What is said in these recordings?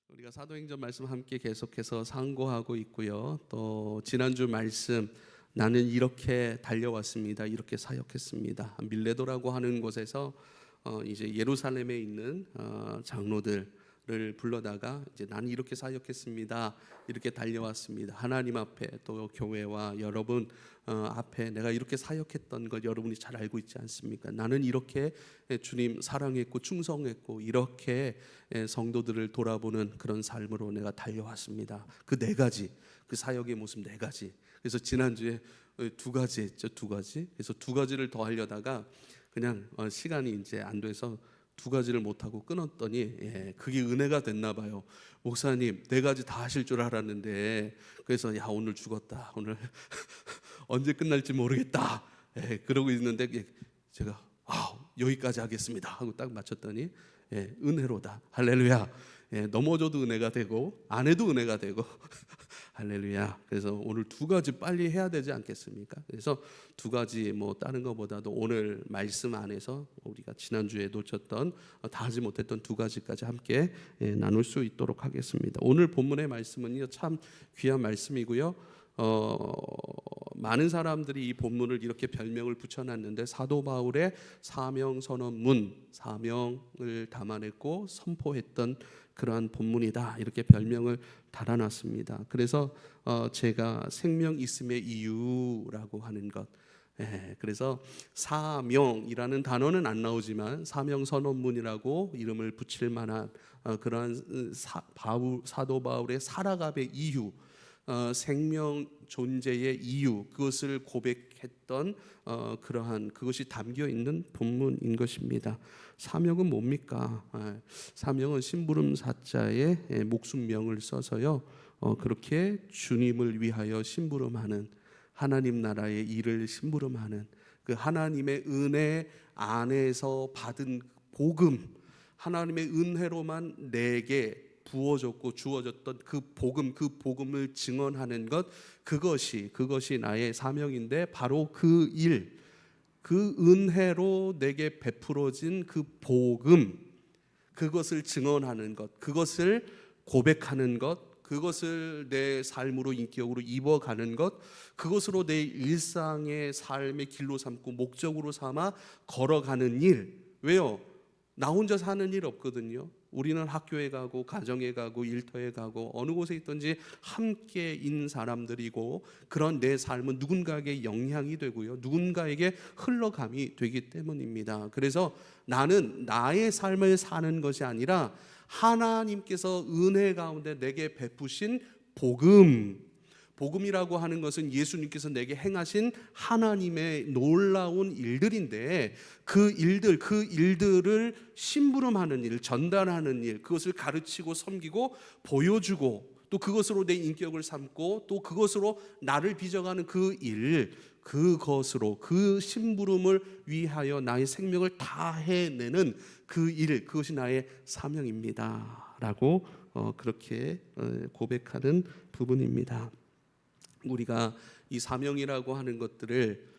우리가 사도행전 말씀 함께 계속해서 상고하고 있고요. 또 지난주 말씀 나는 이렇게 달려왔습니다. 이렇게 사역했습니다. 밀레도라고 하는 곳에서 이제 예루살렘에 있는 장로들을 불러다가 이제 나는 이렇게 사역했습니다. 이렇게 달려왔습니다. 하나님 앞에 또 교회와 여러분 앞에 내가 이렇게 사역했던 것 여러분이 잘 알고 있지 않습니까? 나는 이렇게 주님 사랑했고 충성했고 이렇게 성도들을 돌아보는 그런 삶으로 내가 달려왔습니다. 그 네 가지, 그 사역의 모습 네 가지. 그래서 지난주에 두 가지 했죠. 두 가지. 그래서 두 가지를 더 하려다가 그냥 시간이 이제 안 돼서 두 가지를 못하고 끊었더니 그게 은혜가 됐나 봐요. 목사님 네 가지 다 하실 줄 알았는데, 그래서 야 오늘 죽었다, 오늘 언제 끝날지 모르겠다 그러고 있는데 제가 여기까지 하겠습니다 하고 딱 맞췄더니 은혜로다. 할렐루야. 넘어져도 은혜가 되고 안 해도 은혜가 되고 할렐루야. 그래서 오늘 두 가지 빨리 해야 되지 않겠습니까? 그래서 두 가지 뭐 다른 것보다도 오늘 말씀 안에서 우리가 지난주에 놓쳤던 다 하지 못했던 두 가지까지 함께 나눌 수 있도록 하겠습니다. 오늘 본문의 말씀은요 참 귀한 말씀이고요. 많은 사람들이 이 본문을 이렇게 별명을 붙여놨는데 사도 바울의 사명 선언문, 사명을 담아냈고 선포했던 그러한 본문이다 이렇게 별명을 달아놨습니다. 그래서 제가 생명 있음의 이유라고 하는 것, 그래서 사명이라는 단어는 안 나오지만 사명 선언문이라고 이름을 붙일 만한 그러한 사도 바울의 살아감의 이유, 생명 존재의 이유, 그것을 고백했던 그러한 그것이 담겨 있는 본문인 것입니다. 사명은 뭡니까? 사명은 심부름 사자의 목숨명을 써서요 그렇게 주님을 위하여 심부름하는, 하나님 나라의 일을 심부름하는 그 하나님의 은혜 안에서 받은 복음, 하나님의 은혜로만 내게 부어졌고 주어졌던 그 복음을 증언하는 것, 그것이 나의 사명인데, 바로 그 일, 그 은혜로 내게 베풀어진 그 복음, 그것을 증언하는 것, 그것을 고백하는 것, 그것을 내 삶으로 인격으로 입어가는 것, 그것으로 내 일상의 삶의 길로 삼고 목적으로 삼아 걸어가는 일. 왜요? 나 혼자 사는 일 없거든요. 우리는 학교에 가고 가정에 가고 일터에 가고 어느 곳에 있든지 함께 있는 사람들이고, 그런 내 삶은 누군가에게 영향이 되고요 누군가에게 흘러감이 되기 때문입니다. 그래서 나는 나의 삶을 사는 것이 아니라 하나님께서 은혜 가운데 내게 베푸신 복음이라고 하는 것은 예수님께서 내게 행하신 하나님의 놀라운 일들인데, 그 일들을 심부름하는 일, 전달하는 일, 그것을 가르치고 섬기고 보여주고 또 그것으로 내 인격을 삼고 또 그것으로 나를 빚어가는 그 일, 그것으로 그 심부름을 위하여 나의 생명을 다 해내는 그 일, 그것이 나의 사명입니다 라고 그렇게 고백하는 부분입니다. 우리가 이 사명이라고 하는 것들을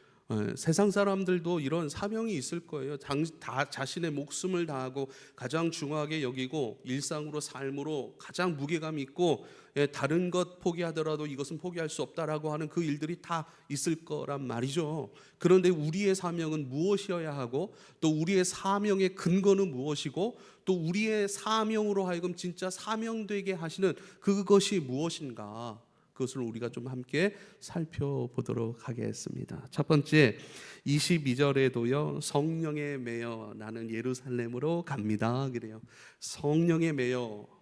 세상 사람들도 이런 사명이 있을 거예요. 다 자신의 목숨을 다하고 가장 중요하게 여기고 일상으로 삶으로 가장 무게감 있고 다른 것 포기하더라도 이것은 포기할 수 없다라고 하는 그 일들이 다 있을 거란 말이죠. 그런데 우리의 사명은 무엇이어야 하고, 또 우리의 사명의 근거는 무엇이고, 또 우리의 사명으로 하여금 진짜 사명되게 하시는 그것이 무엇인가, 그것을 우리가 좀 함께 살펴보도록 하겠습니다. 첫 번째 22절에도요 성령에 매여 나는 예루살렘으로 갑니다 그래요. 성령에 매여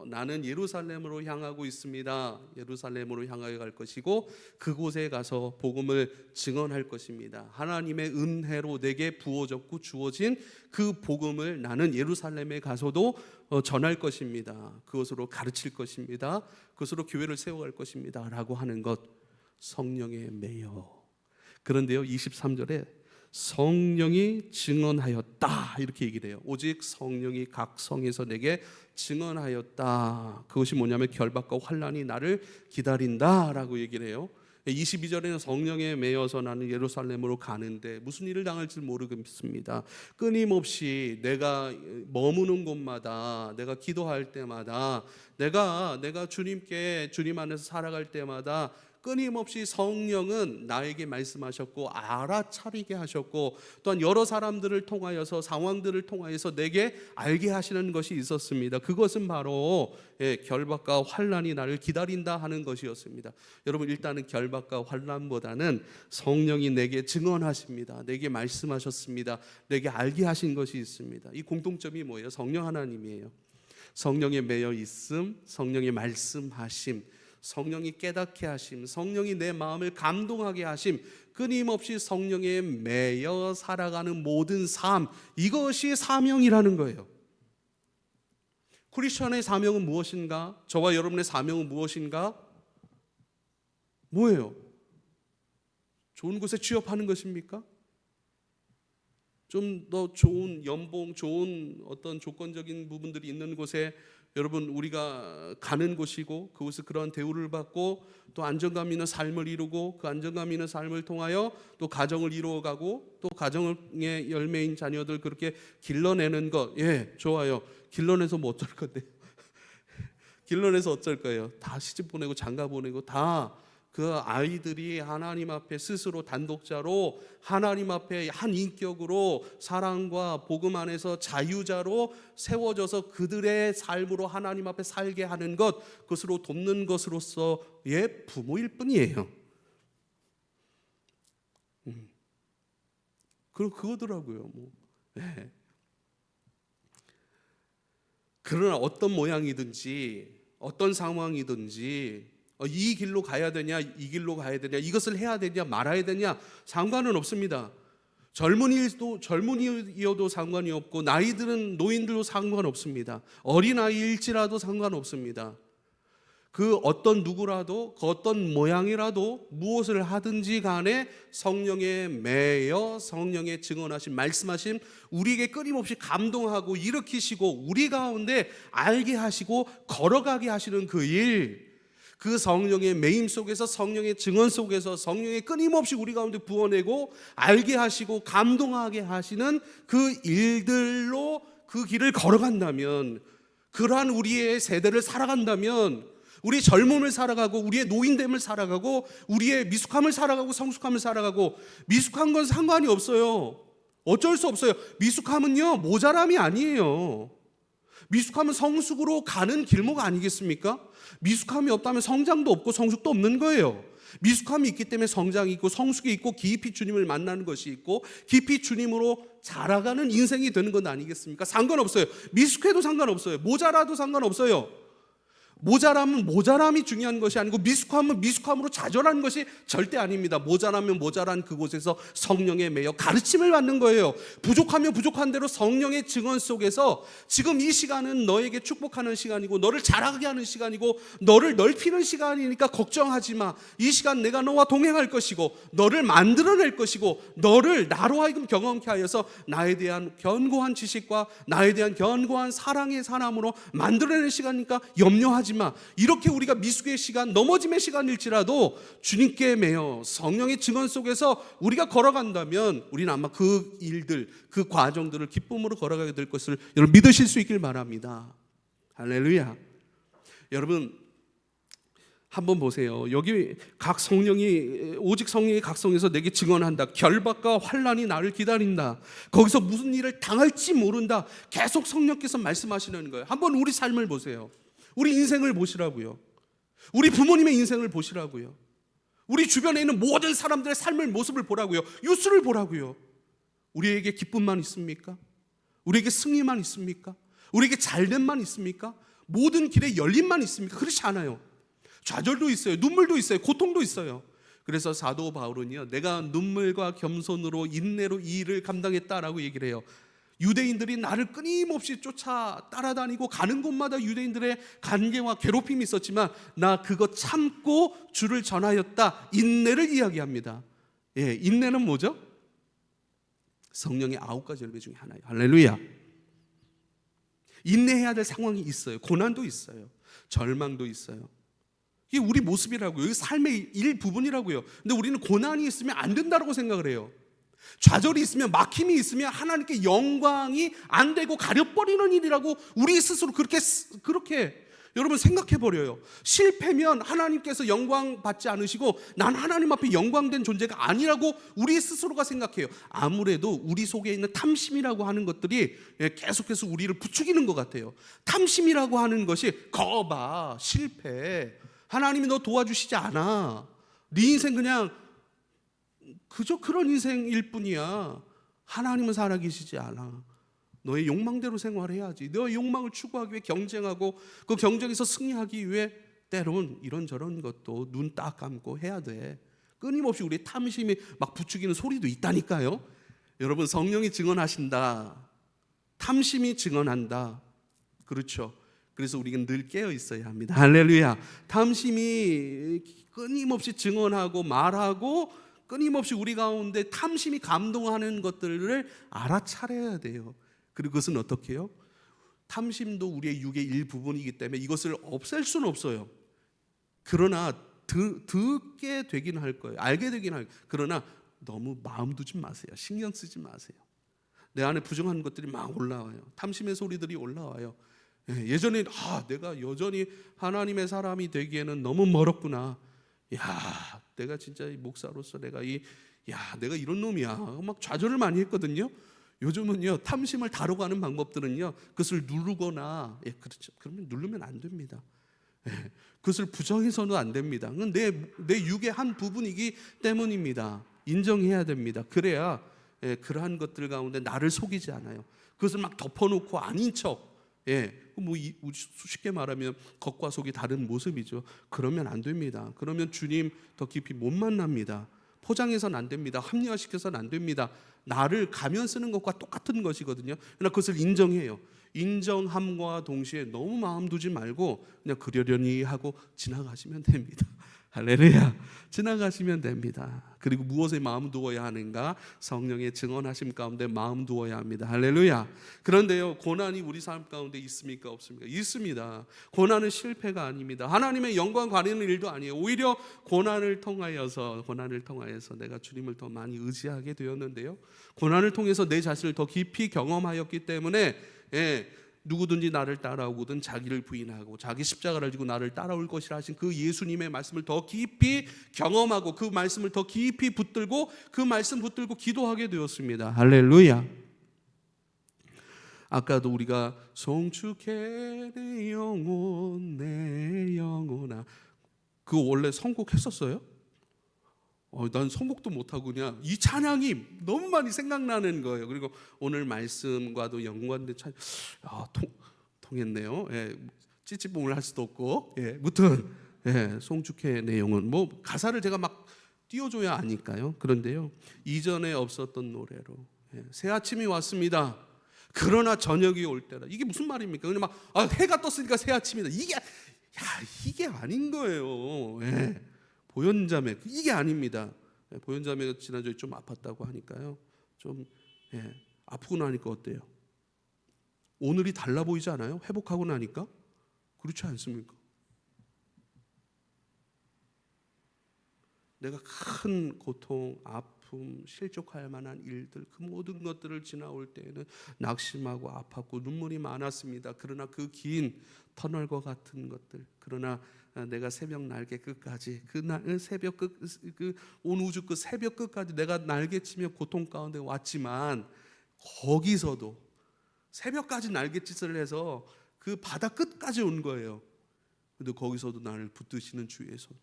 나는 예루살렘으로 향하고 있습니다. 예루살렘으로 향하여 갈 것이고 그곳에 가서 복음을 증언할 것입니다. 하나님의 은혜로 내게 부어졌고 주어진 그 복음을 나는 예루살렘에 가서도 전할 것입니다. 그것으로 가르칠 것입니다. 그것으로 교회를 세워갈 것입니다 라고 하는 것, 성령에 매여. 그런데요 23절에 성령이 증언하였다 이렇게 얘기를 해요. 오직 성령이 각 성에서 내게 증언하였다. 그것이 뭐냐면 결박과 환난이 나를 기다린다 라고 얘기를 해요. 22절에는 성령에 매여서 나는 예루살렘으로 가는데 무슨 일을 당할지 모르겠습니다. 끊임없이 내가 머무는 곳마다, 내가 기도할 때마다, 내가 주님께, 주님 안에서 살아갈 때마다 끊임없이 성령은 나에게 말씀하셨고 알아차리게 하셨고, 또한 여러 사람들을 통하여서, 상황들을 통하여서 내게 알게 하시는 것이 있었습니다. 그것은 바로 결박과 환난이 나를 기다린다 하는 것이었습니다. 여러분, 일단은 결박과 환난보다는 성령이 내게 증언하십니다. 내게 말씀하셨습니다. 내게 알게 하신 것이 있습니다. 이 공통점이 뭐예요? 성령 하나님이에요. 성령에 매여 있음, 성령의 말씀하심, 성령이 깨닫게 하심, 성령이 내 마음을 감동하게 하심, 끊임없이 성령에 매여 살아가는 모든 삶, 이것이 사명이라는 거예요. 크리스천의 사명은 무엇인가? 저와 여러분의 사명은 무엇인가? 뭐예요? 좋은 곳에 취업하는 것입니까? 좀 더 좋은 연봉, 좋은 어떤 조건적인 부분들이 있는 곳에 여러분 우리가 가는 곳이고, 그곳에 그런 대우를 받고 또 안정감 있는 삶을 이루고, 그 안정감 있는 삶을 통하여 또 가정을 이루어가고, 또 가정의 열매인 자녀들 그렇게 길러내는 것, 예, 좋아요. 길러내서 뭐 어쩔 건데요? 길러내서 어쩔 거예요? 다 시집 보내고 장가 보내고 다 그 아이들이 하나님 앞에 스스로 단독자로, 하나님 앞에 한 인격으로 사랑과 복음 안에서 자유자로 세워져서 그들의 삶으로 하나님 앞에 살게 하는 것, 그것으로 돕는 것으로서의 부모일 뿐이에요. 그거더라고요. 뭐. 네. 그러나 어떤 모양이든지 어떤 상황이든지 이 길로 가야 되냐, 이 길로 가야 되냐, 이것을 해야 되냐, 말아야 되냐, 상관은 없습니다. 젊은이여도 상관이 없고, 나이들은 노인들도 상관없습니다. 어린아이일지라도 상관없습니다. 그 어떤 누구라도, 그 어떤 모양이라도 무엇을 하든지 간에 성령에 매여 성령의 증언하신, 말씀하신, 우리에게 끊임없이 감동하고 일으키시고 우리 가운데 알게 하시고 걸어가게 하시는 그 일, 그 성령의 매임 속에서, 성령의 증언 속에서 성령의 끊임없이 우리 가운데 부어내고 알게 하시고 감동하게 하시는 그 일들로 그 길을 걸어간다면, 그러한 우리의 세대를 살아간다면, 우리의 젊음을 살아가고 우리의 노인됨을 살아가고 우리의 미숙함을 살아가고 성숙함을 살아가고, 미숙한 건 상관이 없어요. 어쩔 수 없어요. 미숙함은요 모자람이 아니에요. 미숙함은 성숙으로 가는 길목 아니겠습니까? 미숙함이 없다면 성장도 없고 성숙도 없는 거예요. 미숙함이 있기 때문에 성장이 있고 성숙이 있고 깊이 주님을 만나는 것이 있고 깊이 주님으로 자라가는 인생이 되는 건 아니겠습니까? 상관없어요. 미숙해도 상관없어요. 모자라도 상관없어요. 모자람은 모자람이 중요한 것이 아니고, 미숙함은 미숙함으로 좌절하는 것이 절대 아닙니다. 모자라면 모자란 그곳에서 성령에 매여 가르침을 받는 거예요. 부족하면 부족한 대로 성령의 증언 속에서, 지금 이 시간은 너에게 축복하는 시간이고 너를 자라게 하는 시간이고 너를 넓히는 시간이니까 걱정하지 마. 이 시간 내가 너와 동행할 것이고 너를 만들어낼 것이고, 너를 나로 하여금 경험케 하여서 나에 대한 견고한 지식과 나에 대한 견고한 사랑의 사람으로 만들어내는 시간이니까 염려하지 마. 이렇게 우리가 미숙의 시간, 넘어짐의 시간일지라도 주님께 매여 성령의 증언 속에서 우리가 걸어간다면 우리는 아마 그 일들, 그 과정들을 기쁨으로 걸어가게 될 것을 여러분 믿으실 수 있길 바랍니다. 할렐루야. 여러분 한번 보세요. 여기 각 성령이, 오직 성령이 각성해서 내게 증언한다. 결박과 환난이 나를 기다린다. 거기서 무슨 일을 당할지 모른다. 계속 성령께서 말씀하시는 거예요. 한번 우리 삶을 보세요. 우리 인생을 보시라고요. 우리 부모님의 인생을 보시라고요. 우리 주변에 있는 모든 사람들의 삶의 모습을 보라고요. 뉴스를 보라고요. 우리에게 기쁨만 있습니까? 우리에게 승리만 있습니까? 우리에게 잘됨만 있습니까? 모든 길에 열림만 있습니까? 그렇지 않아요. 좌절도 있어요. 눈물도 있어요. 고통도 있어요. 그래서 사도 바울은요, 내가 눈물과 겸손으로 인내로 이 일을 감당했다라고 얘기를 해요. 유대인들이 나를 끊임없이 쫓아 따라다니고 가는 곳마다 유대인들의 간계와 괴롭힘이 있었지만 나 그거 참고 주를 전하였다. 인내를 이야기합니다. 예, 인내는 뭐죠? 성령의 9가지 열매 중에 하나예요. 할렐루야. 인내해야 될 상황이 있어요. 고난도 있어요. 절망도 있어요. 이게 우리 모습이라고요. 이게 삶의 일부분이라고요. 근데 우리는 고난이 있으면 안 된다고 생각을 해요. 좌절이 있으면, 막힘이 있으면 하나님께 영광이 안 되고 가려버리는 일이라고 우리 스스로 그렇게 여러분 생각해 버려요. 실패면 하나님께서 영광 받지 않으시고 난 하나님 앞에 영광된 존재가 아니라고 우리 스스로가 생각해요. 아무래도 우리 속에 있는 탐심이라고 하는 것들이 계속해서 우리를 부추기는 것 같아요. 탐심이라고 하는 것이 거봐, 실패, 하나님이 너 도와주시지 않아, 네 인생 그냥 그저 그런 인생일 뿐이야, 하나님은 살아계시지 않아, 너의 욕망대로 생활해야지, 너의 욕망을 추구하기 위해 경쟁하고 그 경쟁에서 승리하기 위해 때론 이런저런 것도 눈 딱 감고 해야 돼. 끊임없이 우리 탐심이 막 부추기는 소리도 있다니까요. 여러분, 성령이 증언하신다, 탐심이 증언한다. 그렇죠. 그래서 우리는 늘 깨어 있어야 합니다. 할렐루야. 탐심이 끊임없이 증언하고 말하고 끊임없이 우리 가운데 탐심이 감동하는 것들을 알아차려야 돼요. 그리고 그것은 어떻게 해요? 탐심도 우리의 육의 일부분이기 때문에 이것을 없앨 수는 없어요. 그러나 듣게 되긴 할 거예요. 알게 되긴 할 거예요. 그러나 너무 마음 두지 마세요. 신경 쓰지 마세요. 내 안에 부정한 것들이 막 올라와요. 탐심의 소리들이 올라와요. 예전에 내가 여전히 하나님의 사람이 되기에는 너무 멀었구나. 야, 내가 진짜 목사로서 내가 이런 놈이야. 막 좌절을 많이 했거든요. 요즘은요, 탐심을 다뤄가는 방법들은요, 그것을 누르거나, 그렇죠. 그러면 누르면 안 됩니다. 그것을 부정해서는 안 됩니다. 내 육의 한 부분이기 때문입니다. 인정해야 됩니다. 그래야 그러한 것들 가운데 나를 속이지 않아요. 그것을 막 덮어놓고 아닌 척, 쉽게 말하면 겉과 속이 다른 모습이죠. 그러면 안 됩니다. 그러면 주님 더 깊이 못 만납니다. 포장해서는 안 됩니다. 합리화시켜서는 안 됩니다. 나를 가면 쓰는 것과 똑같은 것이거든요. 그러나 그것을 인정해요. 인정함과 동시에 너무 마음 두지 말고 그냥 그러려니 하고 지나가시면 됩니다. 할렐루야. 지나가시면 됩니다. 그리고 무엇에 마음 두어야 하는가? 성령의 증언하심 가운데 마음 두어야 합니다. 할렐루야. 그런데요, 고난이 우리 삶 가운데 있습니까? 없습니까? 있습니다. 고난은 실패가 아닙니다. 하나님의 영광 가리는 일도 아니에요. 오히려 고난을 통하여서 내가 주님을 더 많이 의지하게 되었는데요, 고난을 통해서 내 자신을 더 깊이 경험하였기 때문에 누구든지 나를 따라오거든 자기를 부인하고 자기 십자가를 지고 나를 따라올 것이라 하신 그 예수님의 말씀을 더 깊이 경험하고 그 말씀을 더 깊이 붙들고 그 말씀 붙들고 기도하게 되었습니다. 할렐루야. 아까도 우리가 송축해 내 영혼아, 그거 원래 선곡했었어요? 난 선곡도 못하고 그냥 이 찬양이 너무 많이 생각나는 거예요. 그리고 오늘 말씀과도 연관된 찬양, 통했네요. 찌찌뽕을 할 수도 없고, 무튼 송축해 내 영혼, 가사를 제가 막 띄워줘야 아니까요. 그런데요, 이전에 없었던 노래로 새 아침이 왔습니다. 그러나 저녁이 올 때라. 이게 무슨 말입니까? 그냥 해가 떴으니까 새 아침이다. 이게 아닌 거예요. 보현자매, 이게 아닙니다. 보현자매가 지난주에 좀 아팠다고 하니까요, 좀 아프고 나니까 어때요? 오늘이 달라 보이지 않아요? 회복하고 나니까? 그렇지 않습니까? 내가 큰 고통, 아픔, 실족할 만한 일들, 그 모든 것들을 지나올 때에는 낙심하고 아팠고 눈물이 많았습니다. 그러나 그 긴 터널과 같은 것들, 그러나 내가 새벽 날개 끝까지, 새벽 끝, 온 우주 끝 새벽 끝까지 내가 날개치며 고통 가운데 왔지만, 거기서도 새벽까지 날갯짓을 해서 그 바다 끝까지 온 거예요. 근데 거기서도 나를 붙드시는 주의 손.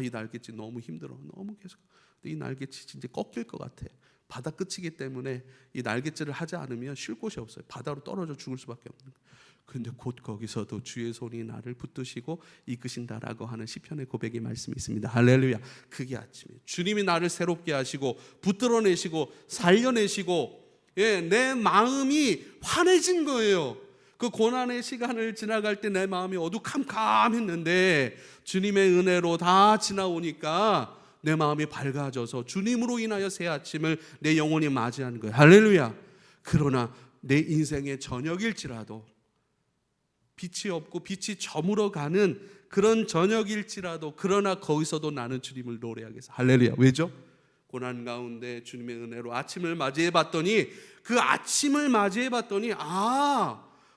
이 날갯짓 너무 힘들어, 너무 계속. 근데 이 날갯짓이 이제 꺾일 것 같아. 바다 끝이기 때문에 이 날갯짓을 하지 않으면 쉴 곳이 없어요. 바다로 떨어져 죽을 수밖에 없는 거예요. 그런데 곧 거기서도 주의 손이 나를 붙드시고 이끄신다라고 하는 시편의 고백의 말씀이 있습니다. 할렐루야. 그게 아침이에요. 주님이 나를 새롭게 하시고 붙들어내시고 살려내시고, 내 마음이 환해진 거예요. 그 고난의 시간을 지나갈 때 내 마음이 어두캄캄했는데 주님의 은혜로 다 지나오니까 내 마음이 밝아져서 주님으로 인하여 새 아침을 내 영혼이 맞이하는 거예요. 할렐루야. 그러나 내 인생의 저녁일지라도 빛이 없고 빛이 저물어가는 그런 저녁일지라도 그러나 거기서도 나는 주님을 노래하겠어. 할렐루야. 왜죠? 고난 가운데 주님의 은혜로 아침을 맞이해 봤더니 그 아침을 맞이해 봤더니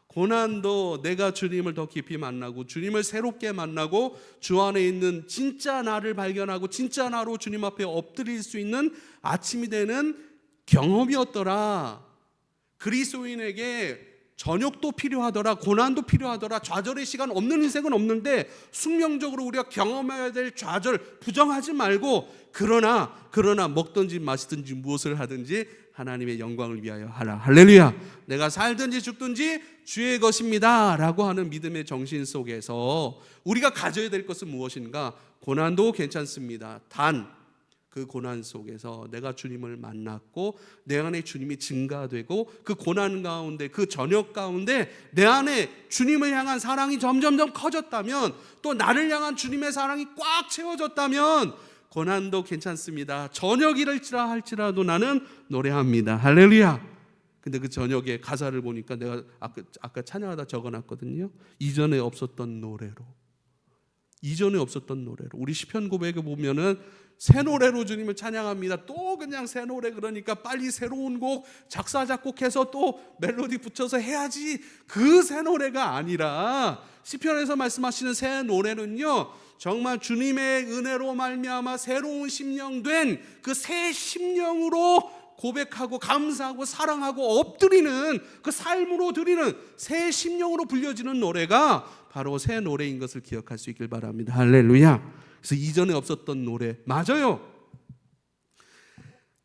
고난도 내가 주님을 더 깊이 만나고 주님을 새롭게 만나고 주 안에 있는 진짜 나를 발견하고 진짜 나로 주님 앞에 엎드릴 수 있는 아침이 되는 경험이었더라. 그리스도인에게 저녁도 필요하더라, 고난도 필요하더라. 좌절의 시간 없는 인생은 없는데 숙명적으로 우리가 경험해야 될 좌절 부정하지 말고 그러나 먹든지 마시든지 무엇을 하든지 하나님의 영광을 위하여 하라. 할렐루야. 내가 살든지 죽든지 주의 것입니다 라고 하는 믿음의 정신 속에서 우리가 가져야 될 것은 무엇인가? 고난도 괜찮습니다. 단 그 고난 속에서 내가 주님을 만났고 내 안에 주님이 증가되고 그 고난 가운데 그 저녁 가운데 내 안에 주님을 향한 사랑이 점점점 커졌다면 또 나를 향한 주님의 사랑이 꽉 채워졌다면 고난도 괜찮습니다. 저녁이랄지라 할지라도 나는 노래합니다. 할렐루야. 근데 그 저녁에 가사를 보니까 내가 아까 찬양하다 적어놨거든요. 이전에 없었던 노래로. 우리 시편 고백에 보면은 새 노래로 주님을 찬양합니다. 또 그냥 새 노래 그러니까 빨리 새로운 곡 작사 작곡해서 또 멜로디 붙여서 해야지. 그 새 노래가 아니라 시편에서 말씀하시는 새 노래는요, 정말 주님의 은혜로 말미암아 새로운 심령된 그 새 심령으로 고백하고 감사하고 사랑하고 엎드리는 그 삶으로 드리는 새 심령으로 불려지는 노래가 바로 새 노래인 것을 기억할 수 있길 바랍니다. 할렐루야. 그래서 이전에 없었던 노래, 맞아요.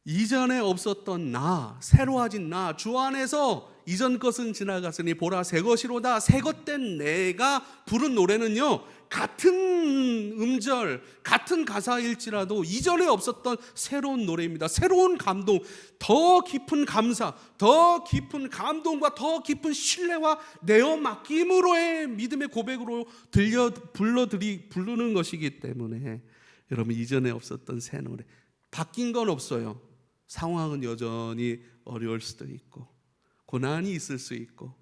이전에 없었던 나, 새로워진 나, 주 안에서 이전 것은 지나갔으니 보라 새 것이로다. 새 것된 내가 부른 노래는요, 같은 음절, 같은 가사일지라도 이전에 없었던 새로운 노래입니다. 새로운 감동, 더 깊은 감사, 더 깊은 감동과 더 깊은 신뢰와 내어 맡김으로의 믿음의 고백으로 부르는 것이기 때문에 여러분, 이전에 없었던 새 노래, 바뀐 건 없어요. 상황은 여전히 어려울 수도 있고 고난이 있을 수 있고,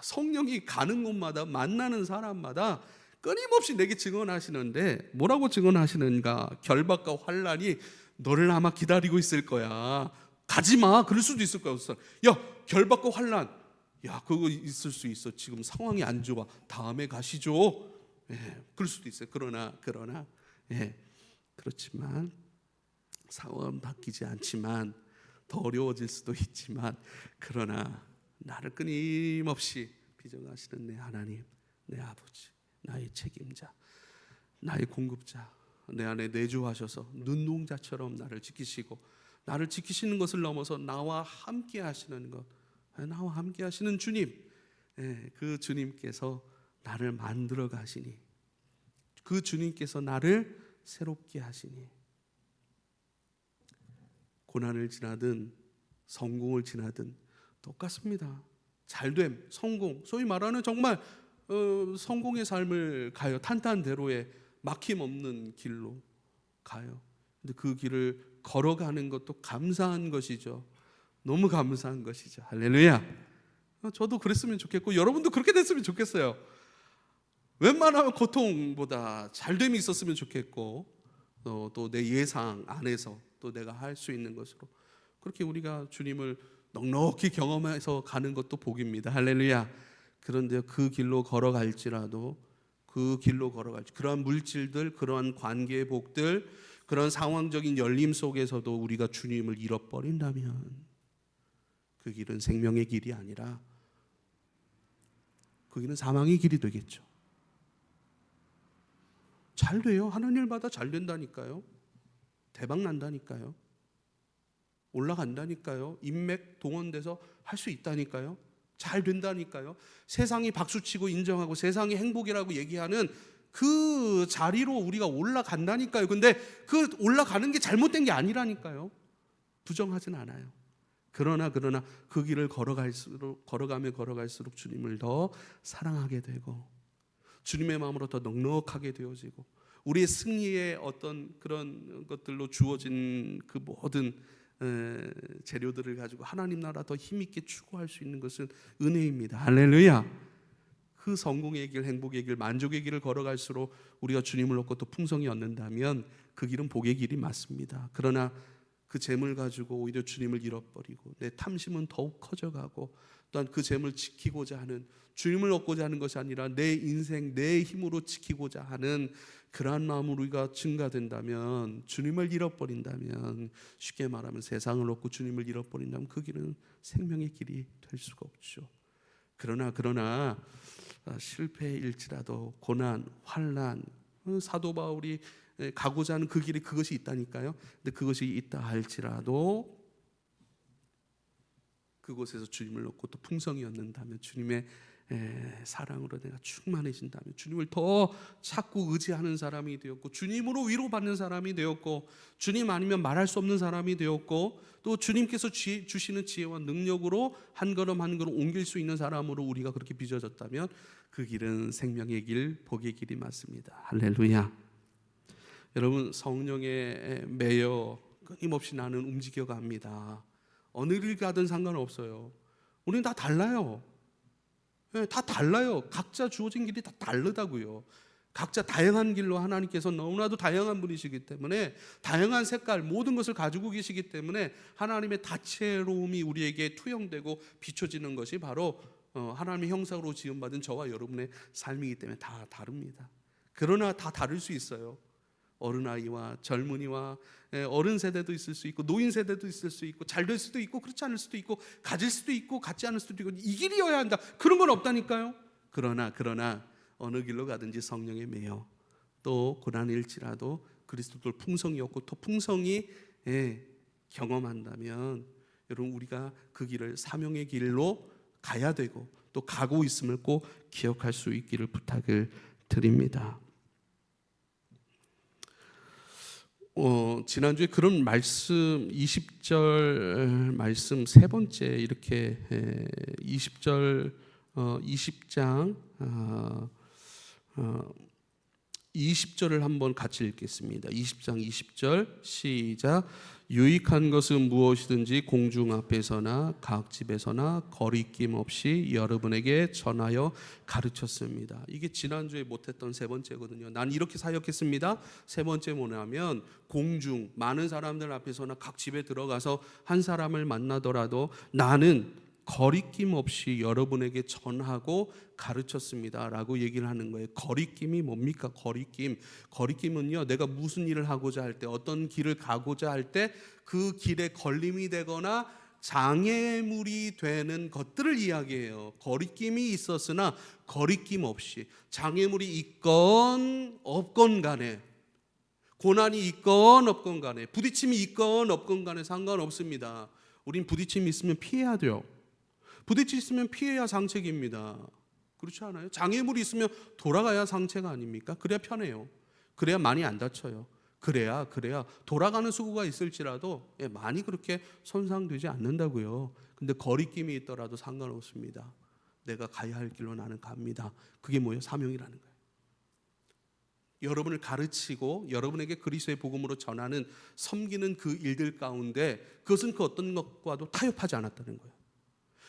성령이 가는 곳마다 만나는 사람마다 끊임없이 내게 증언하시는데 뭐라고 증언하시는가? 결박과 환난이 너를 아마 기다리고 있을 거야. 가지마. 그럴 수도 있을 거야. 결박과 환난, 그거 있을 수 있어. 지금 상황이 안 좋아. 다음에 가시죠. 그럴 수도 있어요. 그러나 그렇지만 상황은 바뀌지 않지만 더 어려워질 수도 있지만, 그러나 나를 끊임없이 비전하시는 내 하나님, 내 아버지, 나의 책임자, 나의 공급자, 내 안에 내주하셔서 눈동자처럼 나를 지키시고, 나를 지키시는 것을 넘어서 나와 함께 하시는 것, 나와 함께 하시는 주님, 그 주님께서 나를 만들어 가시니, 그 주님께서 나를 새롭게 하시니, 고난을 지나든 성공을 지나든 똑같습니다. 잘됨, 성공, 소위 말하는 정말 성공의 삶을 가요. 탄탄대로의 막힘없는 길로 가요. 근데 그 길을 걸어가는 것도 감사한 것이죠. 너무 감사한 것이죠. 할렐루야. 저도 그랬으면 좋겠고 여러분도 그렇게 됐으면 좋겠어요. 웬만하면 고통보다 잘됨이 있었으면 좋겠고, 또 내 예상 안에서 또 내가 할 수 있는 것으로 그렇게 우리가 주님을 넉넉히 경험해서 가는 것도 복입니다. 할렐루야. 그런데 그 길로 걸어갈지라도 그러한 물질들, 그러한 관계의 복들, 그런 상황적인 열림 속에서도 우리가 주님을 잃어버린다면 그 길은 생명의 길이 아니라 그 길은 사망의 길이 되겠죠. 잘 돼요. 하나님을 받아 잘 된다니까요. 대박 난다니까요. 올라간다니까요. 인맥 동원돼서 할 수 있다니까요. 잘 된다니까요. 세상이 박수치고 인정하고 세상이 행복이라고 얘기하는 그 자리로 우리가 올라간다니까요. 근데 그 올라가는 게 잘못된 게 아니라니까요. 부정하진 않아요. 그러나 그 길을 걸어가면 걸어갈수록 주님을 더 사랑하게 되고 주님의 마음으로 더 넉넉하게 되어지고, 우리의 승리의 어떤 그런 것들로 주어진 그 모든 재료들을 가지고 하나님 나라 더 힘있게 추구할 수 있는 것은 은혜입니다. 할렐루야. 그 그 성공의 길, 행복의 길, 만족의 길을 걸어갈수록 우리가 주님을 얻고 또 풍성히 얻는다면 그 길은 복의 길이 맞습니다. 그러나 그 재물 가지고 오히려 주님을 잃어버리고 내 탐심은 더욱 커져가고 또한 그 재물을 지키고자 하는, 주님을 얻고자 하는 것이 아니라 내 인생 내 힘으로 지키고자 하는 그러한 마음으로 우리가 증가된다면, 주님을 잃어버린다면, 쉽게 말하면 세상을 얻고 주님을 잃어버린다면 그 길은 생명의 길이 될 수가 없죠. 그러나 실패일지라도 고난, 환난, 사도 바울이 가고자 하는 그 길이 그것이 있다니까요. 근데 그것이 있다 할지라도 그곳에서 주님을 얻고 또 풍성히 얻는다면, 주님의 사랑으로 내가 충만해진다면, 주님을 더 찾고 의지하는 사람이 되었고, 주님으로 위로받는 사람이 되었고, 주님 아니면 말할 수 없는 사람이 되었고, 또 주님께서 주시는 지혜와 능력으로 한 걸음 한 걸음 옮길 수 있는 사람으로 우리가 그렇게 빚어졌다면 그 길은 생명의 길, 복의 길이 맞습니다. 할렐루야. 여러분, 성령에 매여 끊임없이 나는 움직여갑니다. 어느 길 가든 상관없어요. 우리는 다 달라요. 다 달라요. 각자 주어진 길이 다 다르다고요. 각자 다양한 길로 하나님께서 너무나도 다양한 분이시기 때문에, 다양한 색깔 모든 것을 가지고 계시기 때문에 하나님의 다채로움이 우리에게 투영되고 비춰지는 것이 바로 하나님의 형상으로 지음받은 저와 여러분의 삶이기 때문에 다 다릅니다. 그러나 다 다를 수 있어요. 어른아이와 젊은이와 어른 세대도 있을 수 있고, 노인 세대도 있을 수 있고, 잘 될 수도 있고 그렇지 않을 수도 있고, 가질 수도 있고 갖지 않을 수도 있고, 이 길이어야 한다 그런 건 없다니까요. 그러나 어느 길로 가든지 성령에 매여 또 고난일지라도 그리스도를 풍성히 얻고 또 풍성히 경험한다면, 여러분 우리가 그 길을 사명의 길로 가야 되고 또 가고 있음을 꼭 기억할 수 있기를 부탁을 드립니다. 지난주에 그런 말씀 20절 말씀 세 번째 이렇게 20절 20장 20절을 한번 같이 읽겠습니다. 20장 20절 시작. 유익한 것은 무엇이든지 공중 앞에서나 각 집에서나 거리낌 없이 여러분에게 전하여 가르쳤습니다. 이게 지난주에 못했던 세 번째거든요. 난 이렇게 사역했습니다. 세 번째 뭐냐면, 공중 많은 사람들 앞에서나 각 집에 들어가서 한 사람을 만나더라도 나는 거리낌 없이 여러분에게 전하고 가르쳤습니다 라고 얘기를 하는 거예요. 거리낌이 뭡니까? 거리낌은요, 내가 무슨 일을 하고자 할 때, 어떤 길을 가고자 할 때 그 길에 걸림이 되거나 장애물이 되는 것들을 이야기해요. 거리낌이 있었으나 거리낌 없이, 장애물이 있건 없건 간에, 고난이 있건 없건 간에, 부딪힘이 있건 없건 간에 상관없습니다. 우린 부딪힘이 있으면 피해야 돼요. 부딪힘이 있으면 피해야 상책입니다. 그렇지 않아요? 장애물이 있으면 돌아가야 상체가 아닙니까? 그래야 편해요. 그래야 많이 안 다쳐요. 그래야 돌아가는 수고가 있을지라도 많이 그렇게 손상되지 않는다고요. 근데 거리낌이 있더라도 상관없습니다. 내가 가야 할 길로 나는 갑니다. 그게 뭐예요? 사명이라는 거예요. 여러분을 가르치고 여러분에게 그리스도의 복음으로 전하는, 섬기는 그 일들 가운데 그것은 그 어떤 것과도 타협하지 않았다는 거예요.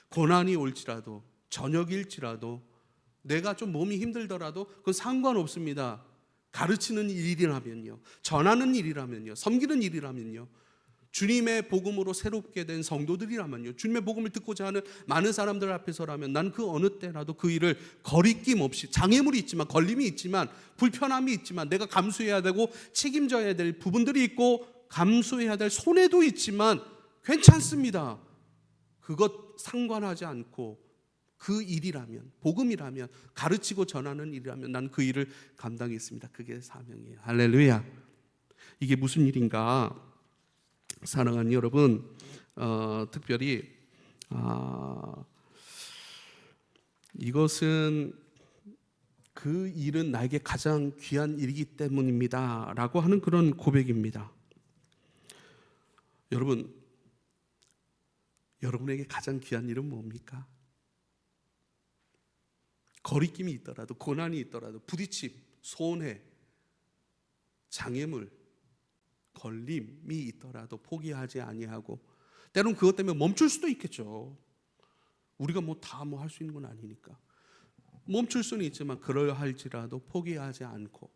고난이 올지라도, 저녁일지라도, 내가 좀 몸이 힘들더라도 그건 상관없습니다. 가르치는 일이라면요, 전하는 일이라면요, 섬기는 일이라면요, 주님의 복음으로 새롭게 된 성도들이라면요, 주님의 복음을 듣고자 하는 많은 사람들 앞에서라면 난 그 어느 때라도 그 일을 거리낌 없이, 장애물이 있지만, 걸림이 있지만, 불편함이 있지만, 내가 감수해야 되고 책임져야 될 부분들이 있고 감수해야 될 손해도 있지만 괜찮습니다. 그것 상관하지 않고 그 일이라면, 복음이라면, 가르치고 전하는 일이라면 난 그 일을 감당했습니다. 그게 사명이에요. 할렐루야. 이게 무슨 일인가? 사랑하는 여러분, 특별히 이것은 그 일은 나에게 가장 귀한 일이기 때문입니다 라고 하는 그런 고백입니다. 여러분에게 가장 귀한 일은 뭡니까? 거리낌이 있더라도, 고난이 있더라도, 부딪힘, 손해, 장애물, 걸림이 있더라도 포기하지 아니하고, 때론 그것 때문에 멈출 수도 있겠죠. 우리가 다 할 수 있는 건 아니니까. 멈출 수는 있지만 그러할지라도 포기하지 않고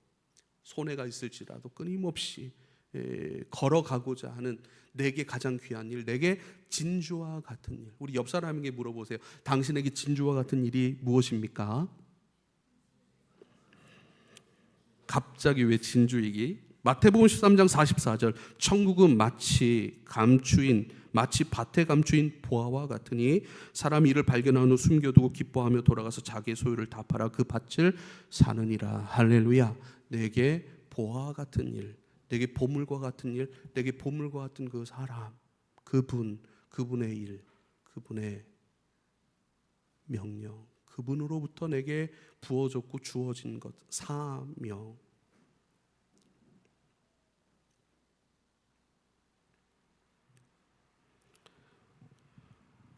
손해가 있을지라도 끊임없이 걸어가고자 하는 내게 가장 귀한 일, 내게 진주와 같은 일. 우리 옆 사람에게 물어보세요. 당신에게 진주와 같은 일이 무엇입니까? 갑자기 왜 진주이기? 마태복음 13장 44절 천국은 마치 밭에 감추인 보화와 같으니 사람이 이를 발견한 후 숨겨두고 기뻐하며 돌아가서 자기의 소유를 다 팔아 그 밭을 사느니라. 할렐루야. 내게 보화와 같은 일, 내게 보물과 같은 일, 내게 보물과 같은 그 사람, 그분의 일, 그분의 명령, 그분으로부터 내게 부어졌고 주어진 것, 사명.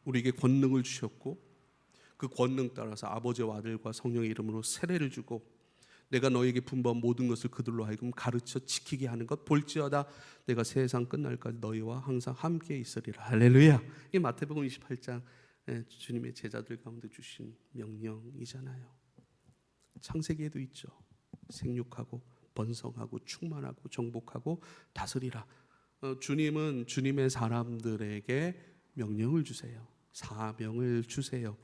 우리에게 권능을 주셨고 그 권능 따라서 아버지와 아들과 성령의 이름으로 세례를 주고 내가 너에게 분부한 모든 것을 그들로 하여금 가르쳐 지키게 하는 것 볼지어다 내가 세상 끝날까지 너희와 항상 함께 있으리라. 할렐루야. 이 마태복음 28장 주님의 제자들 가운데 주신 명령이잖아요. 창세기에도 있죠. 생육하고 번성하고 충만하고 정복하고 다스리라. 주님은 주님의 사람들에게 명령을 주세요. 사명을 주세요.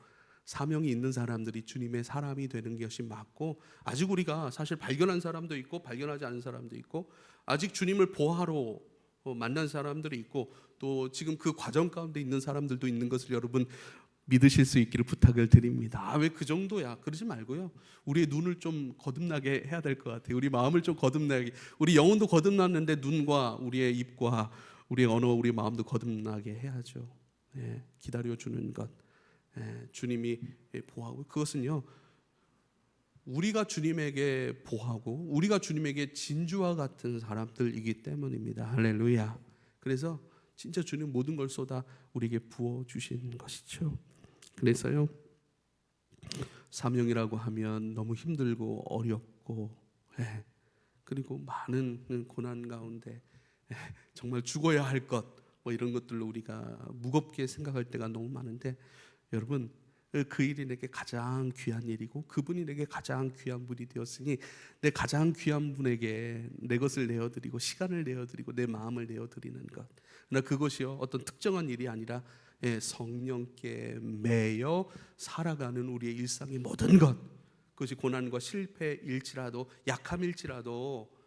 사명이 있는 사람들이 주님의 사람이 되는 것이 맞고, 아직 우리가 사실 발견한 사람도 있고 발견하지 않은 사람도 있고, 아직 주님을 보하러 만난 사람들이 있고, 또 지금 그 과정 가운데 있는 사람들도 있는 것을 여러분 믿으실 수 있기를 부탁을 드립니다. 왜 그 정도야? 그러지 말고요. 우리의 눈을 좀 거듭나게 해야 될 것 같아요. 우리 마음을 좀 거듭나게. 우리 영혼도 거듭났는데 눈과 우리의 입과 우리의 언어, 우리 마음도 거듭나게 해야죠. 기다려주는 것. 주님이 보하고, 그것은요 우리가 주님에게 보하고 우리가 주님에게 진주와 같은 사람들이기 때문입니다. 할렐루야. 그래서 진짜 주님 모든 걸 쏟아 우리에게 부어주신 것이죠. 그래서요 사명이라고 하면 너무 힘들고 어렵고 그리고 많은 고난 가운데 정말 죽어야 할 것 이런 것들로 우리가 무겁게 생각할 때가 너무 많은데, 여러분 그 일이 내게 가장 귀한 일이고 그분이 내게 가장 귀한 분이 되었으니 내 가장 귀한 분에게 내 것을 내어드리고 시간을 내어드리고 내 마음을 내어드리는 것. 그러나 그것이요 어떤 특정한 일이 아니라 성령께 매여 살아가는 우리의 일상의 모든 것, 그것이 고난과 실패일지라도 약함일지라도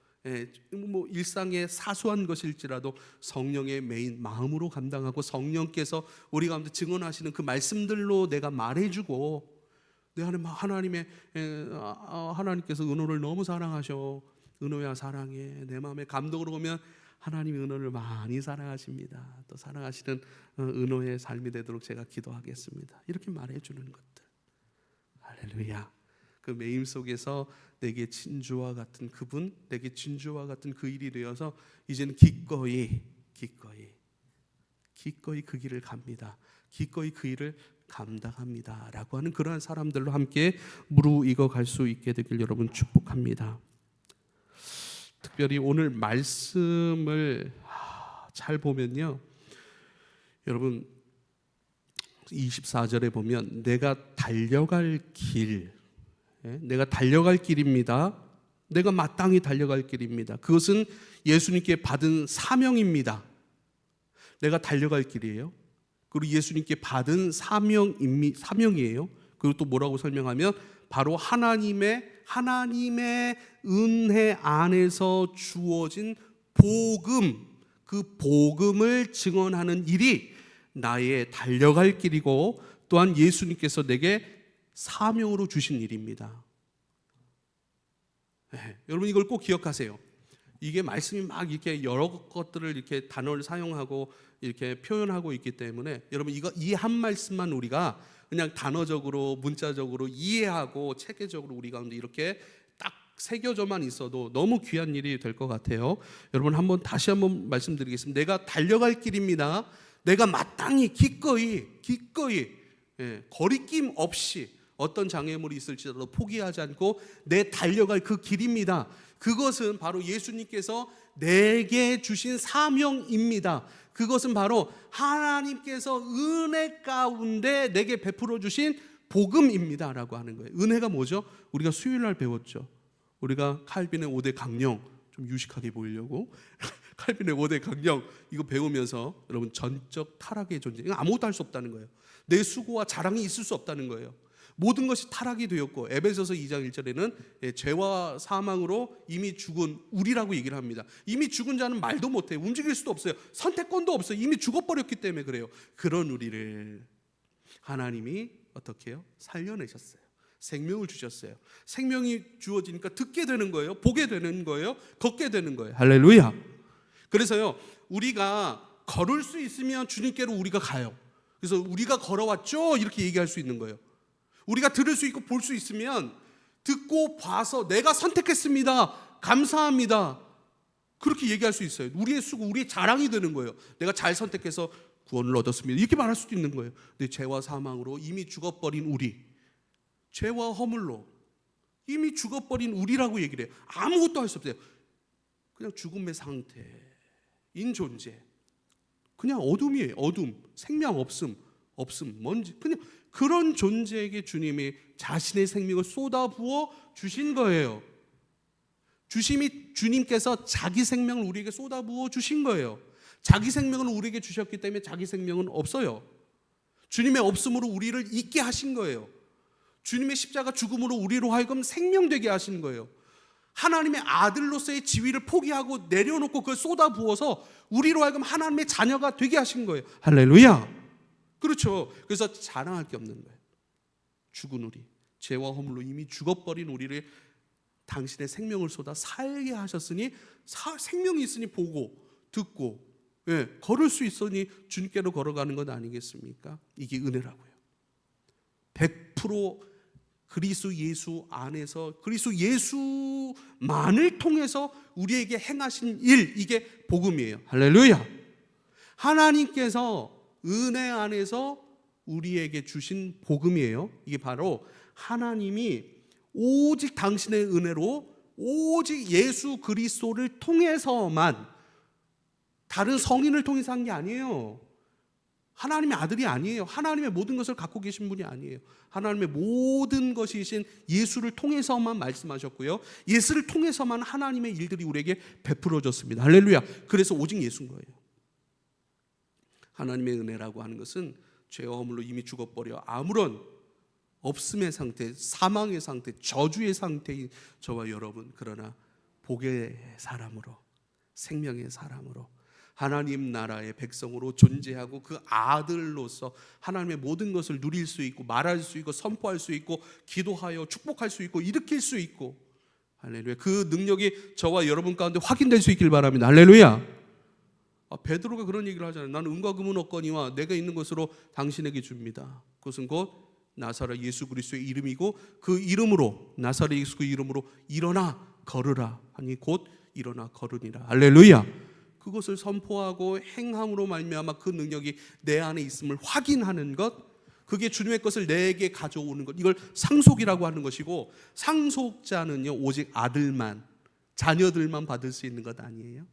뭐 일상의 사소한 것일지라도 성령의 메인 마음으로 감당하고 성령께서 우리 가운데 증언하시는 그 말씀들로 내가 말해주고, 내 안에 하나님께서 은호를 너무 사랑하셔. 은호야 사랑해. 내 마음에 감동으로 오면 하나님이 은호를 많이 사랑하십니다. 또 사랑하시는 은호의 삶이 되도록 제가 기도하겠습니다. 이렇게 말해주는 것들. 할렐루야. 그 매임 속에서 내게 진주와 같은 그분, 내게 진주와 같은 그 일이 되어서 이제는 기꺼이 그 길을 갑니다. 기꺼이 그 일을 감당합니다 라고 하는 그러한 사람들로 함께 무르익어 갈 수 있게 되길 여러분 축복합니다. 특별히 오늘 말씀을 잘 보면요, 여러분 24절에 보면 내가 달려갈 길입니다. 내가 마땅히 달려갈 길입니다. 그것은 예수님께 받은 사명입니다. 내가 달려갈 길이에요. 그리고 예수님께 받은 사명이에요. 그리고 또 뭐라고 설명하면 바로 하나님의 은혜 안에서 주어진 복음, 그 복음을 증언하는 일이 나의 달려갈 길이고 또한 예수님께서 내게 사명으로 주신 일입니다. 여러분 이걸 꼭 기억하세요. 이게 말씀이 막 이렇게 여러 것들을 이렇게 단어를 사용하고 이렇게 표현하고 있기 때문에 여러분 이 한 말씀만 우리가 그냥 단어적으로 문자적으로 이해하고 체계적으로 우리 가운데 이렇게 딱 새겨져만 있어도 너무 귀한 일이 될 것 같아요. 여러분 다시 한번 말씀드리겠습니다. 내가 달려갈 길입니다. 내가 마땅히 기꺼이 거리낌 없이 어떤 장애물이 있을지라도 포기하지 않고 내 달려갈 그 길입니다. 그것은 바로 예수님께서 내게 주신 사명입니다. 그것은 바로 하나님께서 은혜 가운데 내게 베풀어 주신 복음입니다라고 하는 거예요. 은혜가 뭐죠? 우리가 수요일 날 배웠죠. 우리가 칼빈의 5대 강령, 좀 유식하게 보이려고 칼빈의 5대 강령 이거 배우면서 여러분 전적 타락의 존재, 이거 아무것도 할 수 없다는 거예요. 내 수고와 자랑이 있을 수 없다는 거예요. 모든 것이 타락이 되었고, 에베소서 2장 1절에는 죄와 사망으로 이미 죽은 우리라고 얘기를 합니다. 이미 죽은 자는 말도 못해요. 움직일 수도 없어요. 선택권도 없어요. 이미 죽어버렸기 때문에 그래요. 그런 우리를 하나님이 어떻게 해요? 살려내셨어요. 생명을 주셨어요. 생명이 주어지니까 듣게 되는 거예요. 보게 되는 거예요. 걷게 되는 거예요. 할렐루야. 그래서요, 우리가 걸을 수 있으면 주님께로 우리가 가요. 그래서 우리가 걸어왔죠? 이렇게 얘기할 수 있는 거예요. 우리가 들을 수 있고 볼 수 있으면 듣고 봐서 내가 선택했습니다, 감사합니다, 그렇게 얘기할 수 있어요. 우리의 수고, 우리의 자랑이 되는 거예요. 내가 잘 선택해서 구원을 얻었습니다, 이렇게 말할 수도 있는 거예요. 근데 죄와 사망으로 이미 죽어버린 우리, 죄와 허물로 이미 죽어버린 우리라고 얘기를 해요. 아무것도 할 수 없어요. 그냥 죽음의 상태인 존재, 그냥 어둠이에요. 어둠, 생명 없음, 먼지, 그냥 그런 존재에게 주님이 자신의 생명을 쏟아부어 주신 거예요. 주님께서 자기 생명을 우리에게 쏟아부어 주신 거예요. 자기 생명을 우리에게 주셨기 때문에 자기 생명은 없어요. 주님의 없음으로 우리를 있게 하신 거예요. 주님의 십자가 죽음으로 우리로 하여금 생명되게 하신 거예요. 하나님의 아들로서의 지위를 포기하고 내려놓고 그걸 쏟아부어서 우리로 하여금 하나님의 자녀가 되게 하신 거예요. 할렐루야. 그렇죠. 그래서 자랑할 게 없는 거예요. 죽은 우리, 죄와 허물로 이미 죽어버린 우리를 당신의 생명을 쏟아 살게 하셨으니, 생명이 있으니 보고 듣고 걸을 수 있으니 주님께로 걸어가는 것 아니겠습니까? 이게 은혜라고요. 100% 그리스도 예수 안에서, 그리스도 예수만을 통해서 우리에게 행하신 일, 이게 복음이에요. 할렐루야. 하나님께서 은혜 안에서 우리에게 주신 복음이에요. 이게 바로 하나님이 오직 당신의 은혜로, 오직 예수 그리스도를 통해서만, 다른 성인을 통해서 한 게 아니에요. 하나님의 아들이 아니에요. 하나님의 모든 것을 갖고 계신 분이 아니에요. 하나님의 모든 것이신 예수를 통해서만 말씀하셨고요, 예수를 통해서만 하나님의 일들이 우리에게 베풀어졌습니다. 할렐루야. 그래서 오직 예수인 거예요. 하나님의 은혜라고 하는 것은 죄와 허물로 이미 죽어버려 아무런 없음의 상태, 사망의 상태, 저주의 상태인 저와 여러분, 그러나 복의 사람으로, 생명의 사람으로, 하나님 나라의 백성으로 존재하고 그 아들로서 하나님의 모든 것을 누릴 수 있고, 말할 수 있고, 선포할 수 있고, 기도하여 축복할 수 있고, 일으킬 수 있고, 할렐루야. 그 능력이 저와 여러분 가운데 확인될 수 있길 바랍니다. 할렐루야. 베드로가 그런 얘기를 하잖아요. 나는 은과 금은 없거니와 내가 있는 것으로 당신에게 줍니다. 그것은 곧 나사렛 예수 그리스도의 이름이고, 그 이름으로, 나사렛 예수 그 이름으로 일어나 걸으라 하니 곧 일어나 걸으니라. 할렐루야. 그것을 선포하고 행함으로 말미암아 그 능력이 내 안에 있음을 확인하는 것, 그게 주님의 것을 내게 가져오는 것, 이걸 상속이라고 하는 것이고, 상속자는요 오직 아들만, 자녀들만 받을 수 있는 것 아니에요.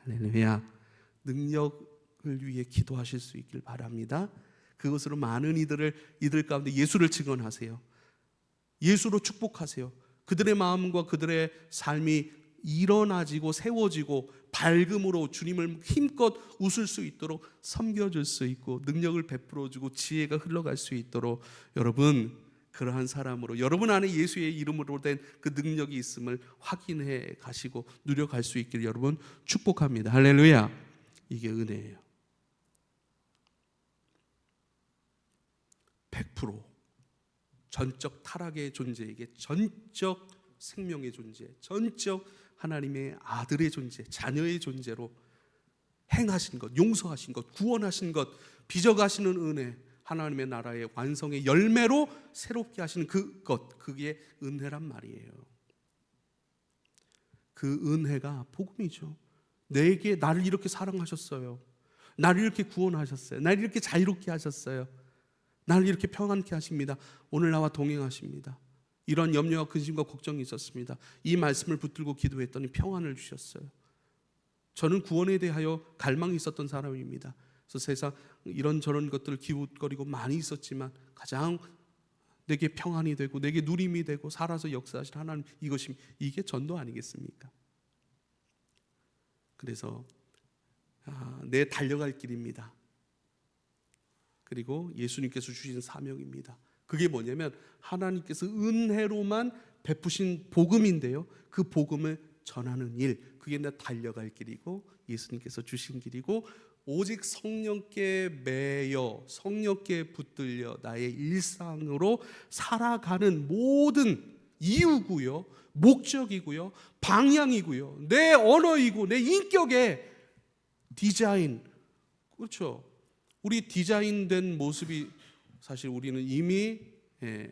할렐루야. 능력을 위해 기도하실 수 있길 바랍니다. 그것으로 많은 이들 가운데 예수를 증언하세요. 예수로 축복하세요. 그들의 마음과 그들의 삶이 일어나지고 세워지고 밝음으로 주님을 힘껏 웃을 수 있도록 섬겨줄 수 있고, 능력을 베풀어주고 지혜가 흘러갈 수 있도록, 여러분 그러한 사람으로, 여러분 안에 예수의 이름으로 된 그 능력이 있음을 확인해 가시고 누려갈 수 있기를 여러분 축복합니다. 할렐루야. 이게 은혜예요. 100% 전적 타락의 존재에게 전적 생명의 존재, 전적 하나님의 아들의 존재, 자녀의 존재로 행하신 것, 용서하신 것, 구원하신 것, 빚어가시는 은혜, 하나님의 나라의 완성의 열매로 새롭게 하시는 그것, 그게 은혜란 말이에요. 그 은혜가 복음이죠. 내게, 나를 이렇게 사랑하셨어요. 나를 이렇게 구원하셨어요. 나를 이렇게 자유롭게 하셨어요. 나를 이렇게 평안케 하십니다. 오늘 나와 동행하십니다. 이런 염려와 근심과 걱정이 있었습니다. 이 말씀을 붙들고 기도했더니 평안을 주셨어요. 저는 구원에 대하여 갈망이 있었던 사람입니다. 그래서 세상 이런저런 것들을 기웃거리고 많이 있었지만 가장 내게 평안이 되고 내게 누림이 되고 살아서 역사하신 하나님, 이게 전도 아니겠습니까? 그래서 내 달려갈 길입니다. 그리고 예수님께서 주신 사명입니다. 그게 뭐냐면 하나님께서 은혜로만 베푸신 복음인데요, 그 복음을 전하는 일, 그게 내 달려갈 길이고 예수님께서 주신 길이고, 오직 성령께 매여 성령께 붙들려 나의 일상으로 살아가는 모든 이유고요, 목적이고요, 방향이고요, 내 언어이고 내 인격의 디자인. 그렇죠. 우리 디자인된 모습이, 사실 우리는 이미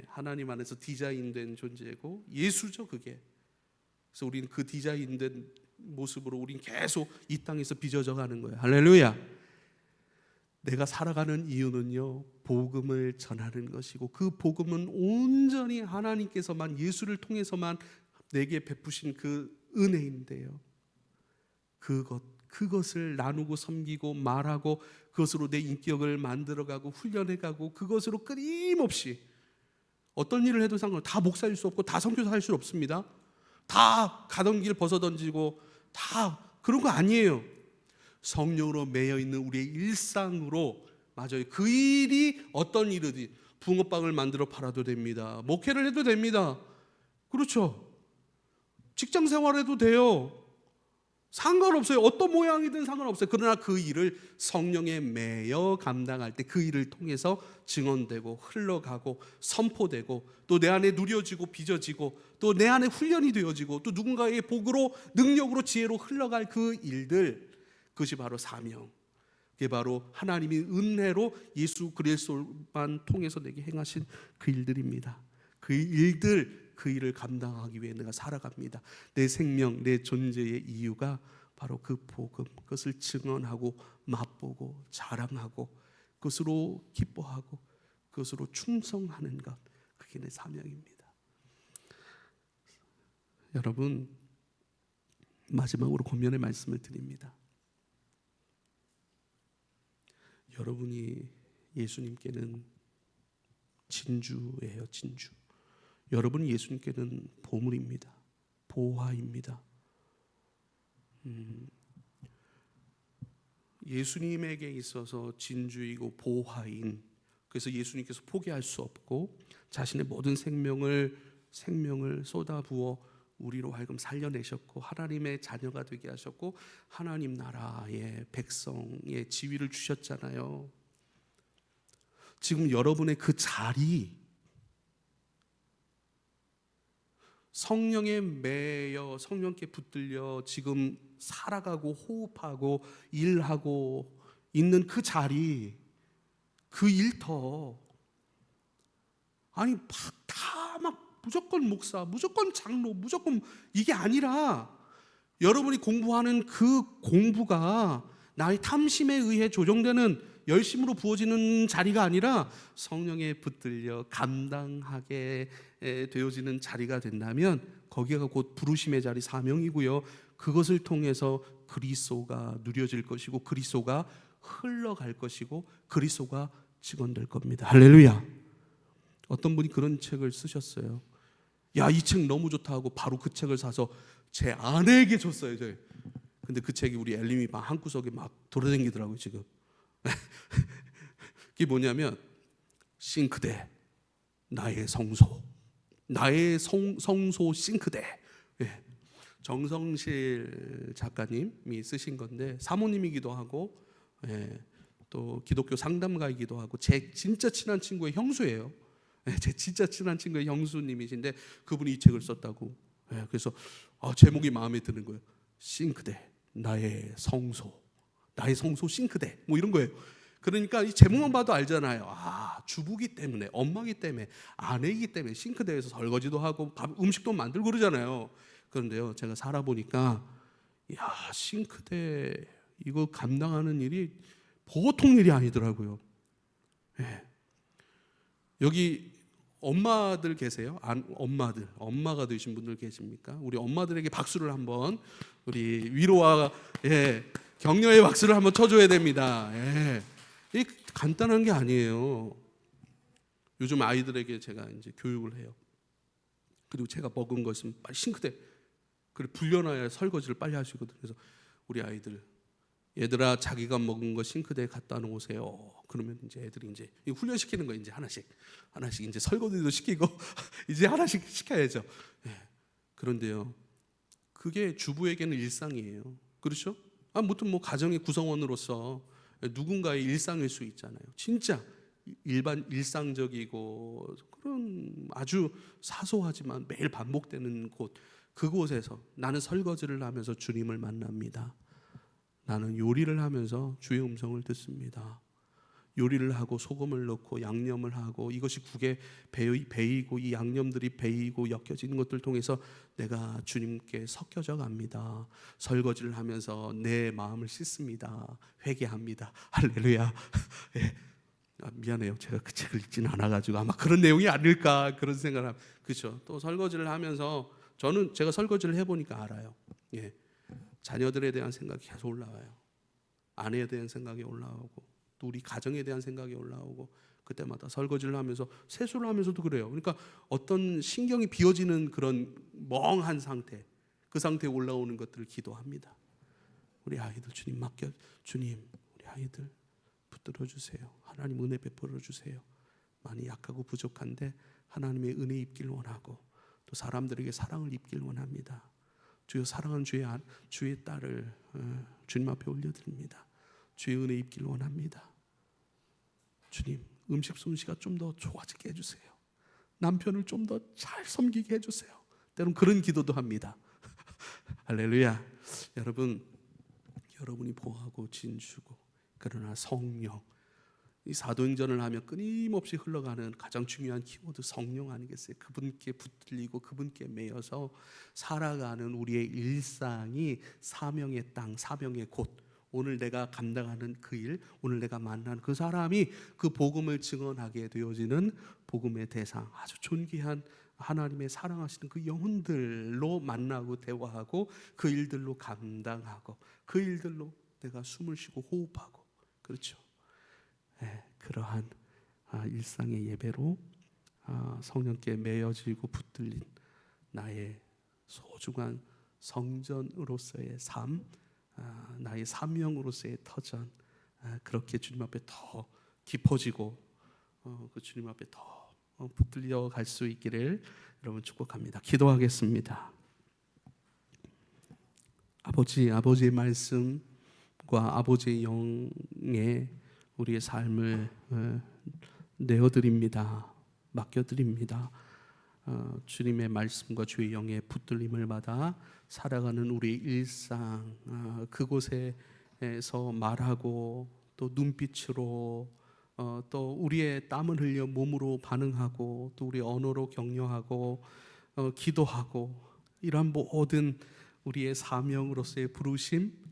하나님 안에서 디자인된 존재고 예수죠, 그게. 그래서 우리는 그 디자인된 모습으로 우리는 계속 이 땅에서 빚어져 가는 거예요. 할렐루야. 내가 살아가는 이유는요, 복음을 전하는 것이고, 그 복음은 온전히 하나님께서만, 예수를 통해서만 내게 베푸신 그 은혜인데요, 그것을 나누고 섬기고 말하고 그것으로 내 인격을 만들어가고 훈련해가고, 그것으로 끊임없이 어떤 일을 해도 상관없어요. 다 목사일 수 없고 다 선교사 할 수 없습니다. 다 가던 길 벗어던지고 다 그런 거 아니에요. 성령으로 매여있는 우리의 일상으로, 맞아요, 그 일이 어떤 일이든, 붕어빵을 만들어 팔아도 됩니다. 목회를 해도 됩니다. 그렇죠. 직장 생활해도 돼요. 상관없어요. 어떤 모양이든 상관없어요. 그러나 그 일을 성령에 매여 감당할 때 그 일을 통해서 증언되고 흘러가고 선포되고, 또 내 안에 누려지고 빚어지고, 또 내 안에 훈련이 되어지고, 또 누군가의 복으로 능력으로 지혜로 흘러갈 그 일들, 그것이 바로 사명. 그게 바로 하나님이 은혜로 예수 그리스도만 통해서 내게 행하신 그 일들입니다. 그 일을 감당하기 위해 내가 살아갑니다. 내 생명, 내 존재의 이유가 바로 그 복음, 그것을 증언하고 맛보고 자랑하고 그것으로 기뻐하고 그것으로 충성하는 것, 그게 내 사명입니다. 여러분, 마지막으로 권면의 말씀을 드립니다. 여러분이 예수님께는 진주예요, 진주. 여러분이 예수님께는 보물입니다. 보화입니다. 예수님에게 있어서 진주이고 보화인, 그래서 예수님께서 포기할 수 없고 자신의 모든 생명을 쏟아부어 우리로 하여금 살려내셨고 하나님의 자녀가 되게 하셨고 하나님 나라의 백성의 지위를 주셨잖아요. 지금 여러분의 그 자리, 성령에 매여 성령께 붙들려 지금 살아가고 호흡하고 일하고 있는 그 자리, 그 일터, 아니 막 무조건 목사, 무조건 장로, 무조건 이게 아니라, 여러분이 공부하는 그 공부가 나의 탐심에 의해 조정되는 열심으로 부어지는 자리가 아니라 성령에 붙들려 감당하게 되어지는 자리가 된다면, 거기가 곧 부르심의 자리, 사명이고요, 그것을 통해서 그리스도가 누려질 것이고 그리스도가 흘러갈 것이고 그리스도가 증언될 겁니다. 할렐루야. 어떤 분이 그런 책을 쓰셨어요. 야, 이 책 너무 좋다 하고 바로 그 책을 사서 제 아내에게 줬어요. 근데 그 책이 우리 엘림이 방 한구석에 막 돌아다니더라고요 지금. 그게 뭐냐면, 싱크대, 나의 성소, 나의 성소 싱크대. 정성실 작가님이 쓰신 건데, 사모님이기도 하고 또 기독교 상담가이기도 하고 제 진짜 친한 친구의 형수예요. 제 진짜 친한 친구의 형수님이신데 그분이 이 책을 썼다고. 그래서 제목이 마음에 드는 거예요. 싱크대, 나의 성소 싱크대, 뭐 이런 거예요. 그러니까 이 제목만 봐도 알잖아요. 주부기 때문에, 엄마기 때문에, 아내이기 때문에 싱크대에서 설거지도 하고 음식도 만들고 그러잖아요. 그런데요, 제가 살아보니까 싱크대 이거 감당하는 일이 보통 일이 아니더라고요. 여기 엄마들 계세요? 엄마가 되신 분들 계십니까? 우리 엄마들에게 박수를 한번, 우리 위로와 격려의 박수를 한번 쳐줘야 됩니다. 이 간단한 게 아니에요. 요즘 아이들에게 제가 이제 교육을 해요. 그리고 제가 먹은 것은 빨리 싱크대 그리고 불려놔야 설거지를 빨리 할 수 있거든요. 그래서 우리 아이들, 얘들아 자기가 먹은 거 싱크대에 갖다 놓으세요. 그러면 이제 애들이 이제 훈련시키는 거 이제 하나씩 이제 설거지도 시키고 이제 하나씩 시켜야죠. 예. 그런데요, 그게 주부에게는 일상이에요. 그렇죠? 아무튼 뭐 가정의 구성원으로서 누군가의 일상일 수 있잖아요. 진짜 일상적이고 그런 아주 사소하지만 매일 반복되는 곳, 그곳에서 나는 설거지를 하면서 주님을 만납니다. 나는 요리를 하면서 주의 음성을 듣습니다. 요리를 하고 소금을 넣고 양념을 하고 이것이 국에 배이고 이 양념들이 배이고 엮여지는 것들 통해서 내가 주님께 섞여져 갑니다. 설거지를 하면서 내 마음을 씻습니다. 회개합니다. 할렐루야. 예. 미안해요. 제가 그 책을 읽지는 않아가지고 아마 그런 내용이 아닐까 그런 생각을 합니다. 그렇죠. 또 설거지를 하면서 제가 설거지를 해보니까 알아요. 예. 자녀들에 대한 생각이 계속 올라와요. 아내에 대한 생각이 올라오고 또 우리 가정에 대한 생각이 올라오고 그때마다 설거지를 하면서 세수를 하면서도 그래요. 그러니까 어떤 신경이 비어지는 그런 멍한 상태, 그 상태에 올라오는 것들을 기도합니다. 우리 아이들 주님 맡겨, 주님 우리 아이들 붙들어 주세요. 하나님 은혜 베풀어 주세요. 많이 약하고 부족한데 하나님의 은혜 입길 원하고 또 사람들에게 사랑을 입길 원합니다. 주여 사랑하는 주의 딸을 주님 앞에 올려드립니다. 주의 은혜 입길 원합니다. 주님 음식 솜씨가 좀 더 좋아지게 해주세요. 남편을 좀 더 잘 섬기게 해주세요. 때론 그런 기도도 합니다. 할렐루야. 여러분이 보호하고 진주고 그러나 성령, 이 사도행전을 하면 끊임없이 흘러가는 가장 중요한 키워드 성령 아니겠어요? 그분께 붙들리고 그분께 매여서 살아가는 우리의 일상이 사명의 땅, 사명의 곳, 오늘 내가 감당하는 그 일, 오늘 내가 만난 그 사람이 그 복음을 증언하게 되어지는 복음의 대상, 아주 존귀한 하나님의 사랑하시는 그 영혼들로 만나고 대화하고 그 일들로 감당하고 그 일들로 내가 숨을 쉬고 호흡하고, 그렇죠. 네, 그러한 일상의 예배로 성령께 매여지고 붙들린 나의 소중한 성전으로서의 삶, 나의 사명으로서의 터전, 그렇게 주님 앞에 더 깊어지고 그 주님 앞에 더 붙들려 갈 수 있기를 여러분 축복합니다. 기도하겠습니다. 아버지의 말씀과 아버지의 영에 우리의 삶을 내어드립니다. 맡겨드립니다. 주님의 말씀과 주의 영의 붙들림을 받아 살아가는 우리의 일상, 그곳에서 말하고 또 눈빛으로 또 우리의 땀을 흘려 몸으로 반응하고 또 우리의 언어로 격려하고 기도하고, 이러한 모든 우리의 사명으로서의 부르심,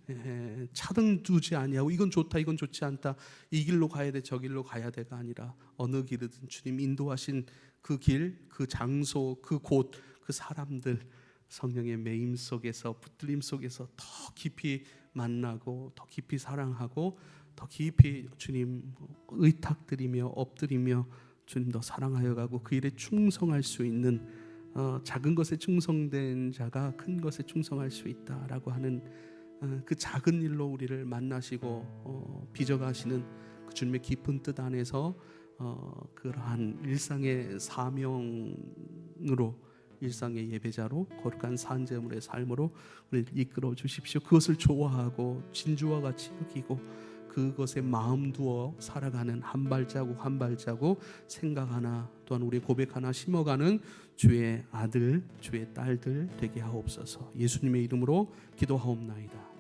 차등 두지 아니하고 이건 좋다 이건 좋지 않다, 이 길로 가야 돼 저 길로 가야 돼가 아니라 어느 길이든 주님 인도하신 그 길, 그 장소, 그 곳, 그 사람들, 성령의 매임 속에서 붙들림 속에서 더 깊이 만나고 더 깊이 사랑하고 더 깊이 주님 의탁드리며 엎드리며 주님 더 사랑하여 가고 그 일에 충성할 수 있는, 작은 것에 충성된 자가 큰 것에 충성할 수 있다라고 하는 그 작은 일로 우리를 만나시고 빚어가시는 그 주님의 깊은 뜻 안에서 그러한 일상의 사명으로, 일상의 예배자로 거룩한 산제물의 삶으로 우리를 이끌어 주십시오. 그것을 좋아하고 진주와 같이 여기고 그것에 마음 두어 살아가는 한 발자국 한 발자국 생각 하나 또한 우리 고백 하나 심어가는 주의 아들 주의 딸들 되게 하옵소서. 예수님의 이름으로 기도하옵나이다.